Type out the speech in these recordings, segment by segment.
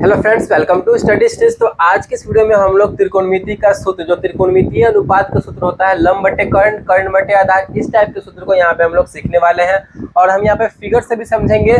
Hello friends, welcome to Study Stage. तो आज के इस वीडियो में हम लोग त्रिकोणमिति का सूत्र, जो त्रिकोणमितीय अनुपात का सूत्र होता है, लंब बटे कर्ण, कर्ण बटे आधार, इस टाइप के सूत्र को यहाँ पे हम लोग सीखने वाले हैं। और हम यहाँ पे फिगर से भी समझेंगे,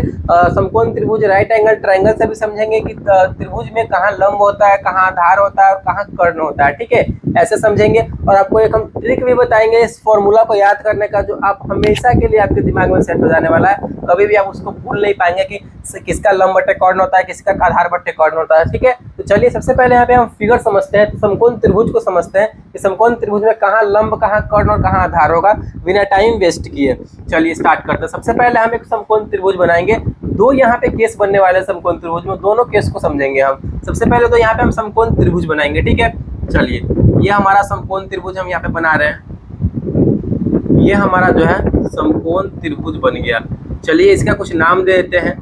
समकोण त्रिभुज, राइट एंगल ट्रायंगल से भी समझेंगे कि त्रिभुज में कहाँ लंब होता है, कहाँ आधार होता है और कहाँ कर्ण होता है। ठीक है, ऐसे समझेंगे। और आपको एक हम ट्रिक भी बताएंगे इस फॉर्मूला को याद करने का, जो आप हमेशा के लिए आपके दिमाग में सेट हो जाने वाला है। कभी भी आप उसको भूल नहीं पाएंगे कि किसका लंब बटे कर्ण होता है, किसका आधार बटे कर्ण होता है। ठीक है, तो चलिए सबसे पहले यहाँ पे हम फिगर समझते हैं। तो समकोण त्रिभुज को समझते हैं कि समकोण त्रिभुज में कहाँ लंब, कहाँ कर्ण और कहाँ आधार होगा, बिना टाइम वेस्ट किए। चलिए स्टार्ट करते हैं। सबसे पहले हम एक समकोण त्रिभुज बनाएंगे। दो यहाँ पे केस बनने वाले हैं समकोण त्रिभुज में, दोनों केस को समझेंगे हम। सबसे पहले तो यहाँ पे हम समकोण त्रिभुज बनाएंगे। ठीक है, चलिए ये हमारा समकोण त्रिभुज हम यहाँ पे बना रहे हैं। ये हमारा जो है समकोण त्रिभुज बन गया। चलिए इसका कुछ नाम दे देते हैं,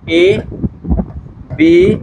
ए, बी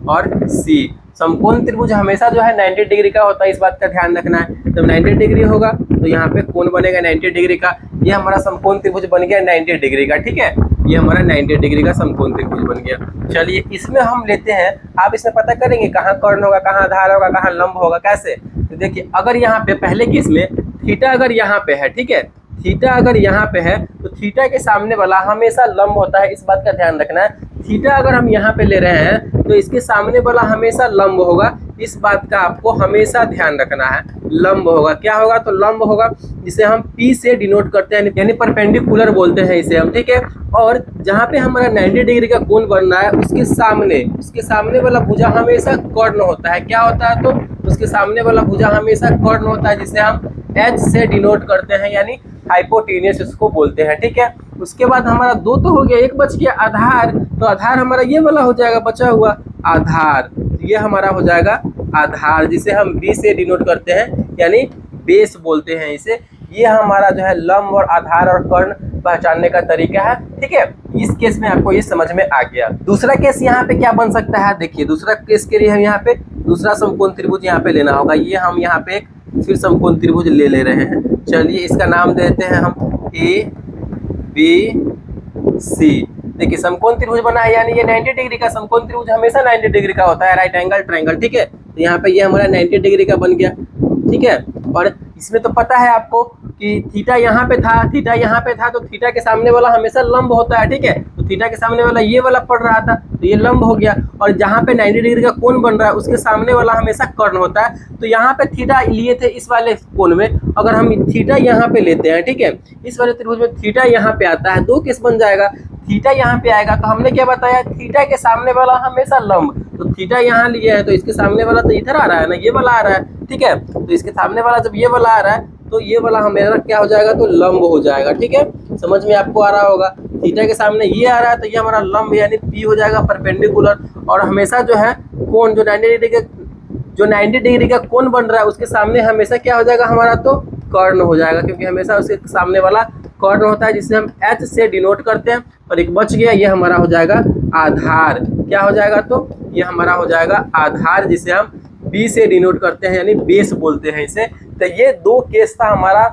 और सी। समकोण त्रिभुज हमेशा जो है 90 डिग्री का होता है, इस बात का ध्यान रखना है। जब 90 डिग्री होगा तो यहाँ पे कोण बनेगा 90 डिग्री का। ये हमारा समकोण त्रिभुज बन गया 90 डिग्री का। ठीक है, ये हमारा 90 डिग्री का समकोण त्रिभुज बन गया। चलिए इसमें हम लेते हैं, आप इसमें पता करेंगे कहाँ कर्ण होगा, कहाँ आधार होगा, कहाँ लंब होगा, कैसे। तो देखिए, अगर यहाँ पे पहले केस में थीटा अगर यहाँ पे है, ठीक है, थीटा अगर यहाँ पे है तो थीटा के सामने वाला हमेशा लंब होता है, इस बात का ध्यान रखना है। थीटा अगर हम यहाँ पे ले रहे हैं तो इसके सामने वाला हमेशा लंब होगा, इस बात का आपको हमेशा ध्यान रखना है। लंब होगा, क्या होगा तो लंब होगा, जिसे हम P से डिनोट करते हैं, यानी परपेंडिकुलर बोलते हैं इसे हम। ठीक है, और जहाँ पे हमारा 90 डिग्री का कोण बन रहा है उसके सामने वाला भुजा हमेशा कर्ण होता है। क्या होता है तो उसके सामने वाला भुजा हमेशा कर्ण होता है, जिसे हम H से डिनोट करते हैं, यानी हाइपोटेनियस इसको बोलते हैं। ठीक है, उसके बाद हमारा दो तो हो गया, एक बच गया आधार। तो आधार हमारा ये वाला हो जाएगा, बचा हुआ आधार। ये हमारा हो जाएगा आधार, जिसे हम B से डिनोट करते हैं, यानी बेस बोलते हैं इसे। ये हमारा जो है लंब और आधार और कर्ण पहचानने का तरीका है। ठीक है, इस केस में आपको ये समझ में आ गया। दूसरा केस यहाँ पे क्या बन सकता है, देखिए दूसरा केस के लिए हम यहाँ पे दूसरा समकोण त्रिभुज यहाँ पे लेना होगा। ये हम यहाँ पे एक फिर समकोण त्रिभुज ले रहे हैं। चलिए इसका नाम देते हैं हम ए, बी, सी। देखिए समकोण त्रिभुज बना है, यानी ये 90 डिग्री का समकोण त्रिभुज हमेशा 90 डिग्री का होता है, राइट एंगल ट्रायंगल। ठीक है, तो यहाँ पे ये हमारा 90 डिग्री का बन गया। ठीक है, और इसमें तो पता है आपको कि थीटा यहाँ पे था, थीटा यहाँ पे था, तो थीटा के सामने वाला हमेशा लंब होता है। ठीक है, तो थीटा के सामने वाला ये वाला पड़ रहा था तो ये लंब हो गया। और जहाँ पे 90 डिग्री का कोण बन रहा है उसके सामने वाला हमेशा कर्ण होता है। तो यहाँ पे थीटा लिए थे इस वाले कोण में, अगर हम थीटा यहाँ पे लेते हैं, ठीक है, इस वाले त्रिभुज में थीटा यहाँ पे आता है, दो केस बन जाएगा। थीटा यहाँ पे आएगा तो हमने क्या बताया, थीटा के सामने वाला हमेशा लंब। तो थीटा यहाँ लिए है तो इसके सामने वाला तो इधर आ रहा है ना, ये वाला आ रहा है। ठीक है, तो इसके सामने वाला जब ये वाला आ रहा है तो ये वाला हमेशा क्या हो जाएगा तो लंब हो जाएगा। ठीक है, समझ में आपको आ रहा होगा। थीटा के सामने ये आ रहा है तो ये हमारा लंब यानी P हो जाएगा परपेंडिकुलर। और हमेशा जो है कोण जो 90 डिग्री का कोण बन रहा है उसके सामने हमेशा क्या हो जाएगा हमारा तो कर्ण हो जाएगा, क्योंकि हमेशा उसके सामने वाला कर्ण होता है, जिसे हम H से डिनोट करते हैं। और एक बच गया, ये हमारा हो जाएगा आधार। क्या हो जाएगा तो ये हमारा हो जाएगा आधार, जिसे हम B से डिनोट करते हैं, यानी बेस बोलते हैं इसे। तो ये दो केस था हमारा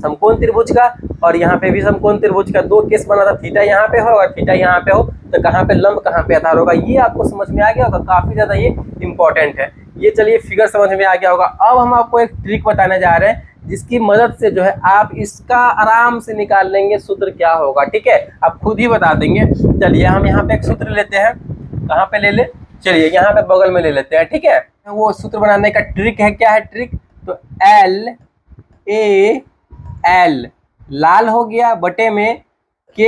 समकोण त्रिभुज का, और यहाँ पे भी समकोण त्रिभुज का दो केस बना था। थीटा यहाँ पे हो और थीटा यहाँ पे हो, तो कहाँ पे लंब कहाँ पे आधार होगा, ये आपको समझ में आ गया होगा। काफी ज्यादा ये इंपॉर्टेंट है। ये चलिए फिगर समझ में आ गया होगा। अब हम आपको एक ट्रिक बताने जा रहे हैं, जिसकी मदद से जो है आप इसका आराम से निकाल लेंगे सूत्र क्या होगा। ठीक है, आप खुद ही बता देंगे। चलिए हम यहाँ पे एक सूत्र लेते हैं, कहाँ पे ले ले, चलिए यहाँ पे बगल में ले लेते हैं। ठीक है, वो सूत्र बनाने का ट्रिक है, क्या है ट्रिक, तो L A L लाल हो गया बटे में K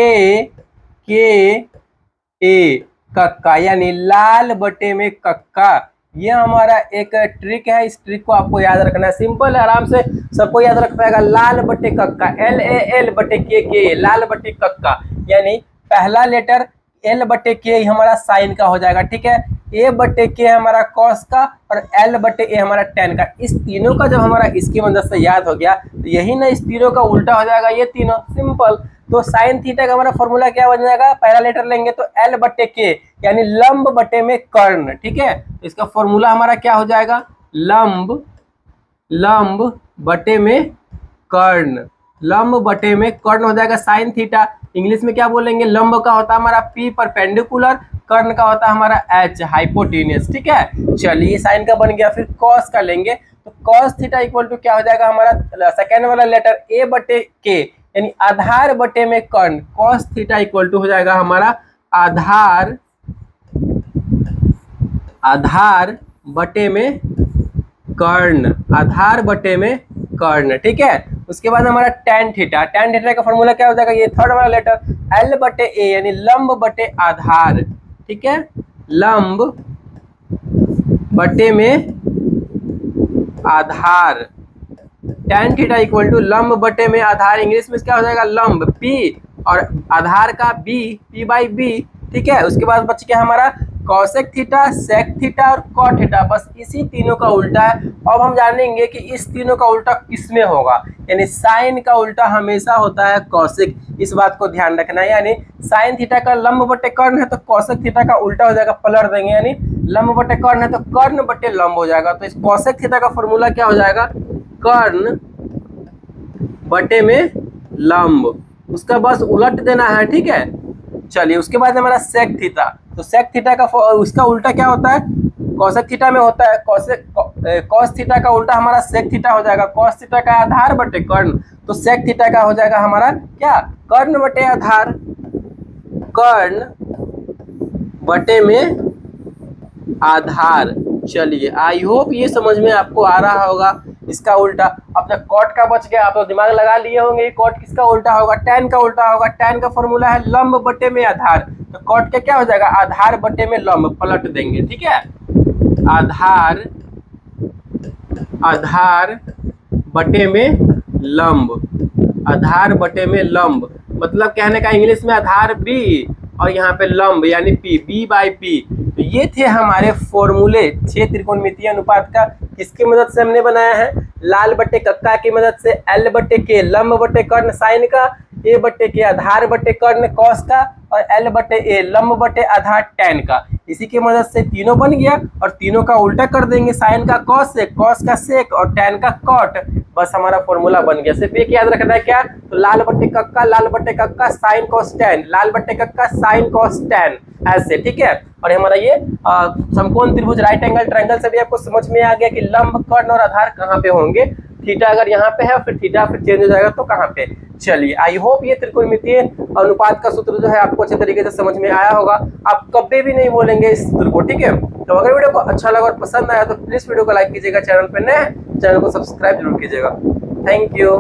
A कक्का, यानी लाल बटे में कक्का। ये हमारा एक ट्रिक है, इस ट्रिक को आपको याद रखना है। सिंपल है, आराम से सबको याद रख पाएगा। लाल बटे कक्का, LAL बटे K, लाल बटे कक्का, यानी पहला लेटर L बटे K हमारा साइन का हो जाएगा। ठीक है, A बटे K हमारा कॉस का और L बटे A हमारा टेन का। इस तीनों का जब हमारा इसकी मदद से याद हो गया तो यही ना इस तीनों का उल्टा हो जाएगा, ये तीनों सिंपल। तो साइन थीटा का हमारा फॉर्मूला क्या बन जाएगा, पहला लेटर लेंगे तो L बटे K, यानी लंब बटे में कर्ण। ठीक है, तो इसका फॉर्मूला हमारा क्या हो जाएगा, लंब बटे में कर्ण, लंब बटे में कर्ण हो जाएगा साइन थीटा। इंग्लिश में क्या बोलेंगे, लंब का होता है हमारा P परपेंडिकुलर, कर्ण का होता है हमारा H हाइपोटेन्यूस। ठीक है, चलिए साइन का बन गया। फिर कॉस का लेंगे तो कॉस थीटा इक्वल टू क्या हो जाएगा हमारा सेकेंड वाला लेटर A बटे K यानी आधार बटे में कर्ण। कॉस थीटा इक्वल टू हो जाएगा हमारा आधार बटे में कर्ण, आधार बटे में कर्ण। ठीक है, उसके बाद हमारा tan थीटा, tan थीटा का फॉर्मूला क्या हो जाएगा, ये थर्ड वाला लेटर L बटे A यानी लंब बटे आधार। ठीक है, लंब बटे में आधार, tan थीटा इक्वल टू लंब बटे में आधार, इंग्लिश में क्या हो जाएगा लंब P और आधार का B, P बाई B। ठीक है, उसके बाद बच गया हमारा कॉसेक थीटा, सेक थीटा और कॉट थीटा, बस इसी तीनों का उल्टा है। अब हम जानेंगे कि इस तीनों का उल्टा किसमें होगा, यानी साइन का उल्टा हमेशा होता है कॉसेक, इस बात को ध्यान रखना है। यानी साइन थीटा का लंब बटे कर्ण है तो कॉसेक थीटा का उल्टा हो जाएगा, पलट देंगे, यानी लंब बटे कर्ण है तो कर्ण बटे लंब हो जाएगा। तो इस कॉसेक थीटा का फॉर्मूला क्या हो जाएगा, कर्ण बटे में लंब, उसका बस उलट देना है। ठीक है, चलिए उसके बाद हमारा सेक थीटा, तो सेक थीटा का उसका उल्टा क्या होता है, कॉसेक थीटा में होता है कॉस थीटा का उल्टा हमारा सेक थीटा हो जाएगा। कॉस थीटा का आधार बटे कर्ण, तो सेक थीटा का हो जाएगा हमारा क्या, कर्ण बटे आधार, कर्ण बटे में आधार। चलिए आई होप ये समझ में आपको आ रहा होगा इसका उल्टा। अब जब कॉट का बच गया, आप तो दिमाग लगा लिए होंगे कॉट किसका उल्टा होगा, tan का उल्टा होगा। tan का फॉर्मूला है लंब बटे में आधार, तो कॉट का क्या हो जाएगा, आधार बटे में लंब, पलट देंगे। ठीक है, आधार बटे में लंब, आधार बटे में लंब, मतलब कहने का इंग्लिश में आधार B और यहाँ पे लंब यानी P, B बाई P। तो ये थे हमारे फॉर्मूले 6 त्रिकोणमितीय अनुपात का, किसकी मदद से हमने बनाया है, लाल बटे कक्का की मदद से, L बटे K लंब बटे कर्ण साइन का, A बटे K आधार बटे कर्ण कॉस का और L बटे A लंब बटे आधार tan का। इसी की मदद से तीनों बन गया और तीनों का उल्टा कर देंगे, साइन का कॉस से, कॉस का सेक और tan का कॉट, बस हमारा फॉर्मूला बन गया। सिर्फ एक याद रखना है क्या, तो लाल बटे कक्का साइन कॉस tan, लाल बटे कक्का साइन कॉस tan, ऐसे। ठीक है, और हमारा ये समकोण त्रिभुज राइट एंगल ट्रायंगल से भी आपको समझ में आ गया कि लंब, कर्ण और आधार कहाँ पे होंगे। थीटा अगर यहाँ पे है फिर थीटा फिर चेंज हो जाएगा तो कहाँ पे। चलिए आई होप ये त्रिकोणमितीय अनुपात का सूत्र जो है आपको अच्छे तरीके से समझ में आया होगा, आप कभी भी नहीं बोलेंगे इस सूत्र को। ठीक है, तो अगर वीडियो को अच्छा लगा और पसंद आया तो प्लीज वीडियो को लाइक कीजिएगा, चैनल पे नए चैनल को सब्सक्राइब जरूर कीजिएगा। Thank you.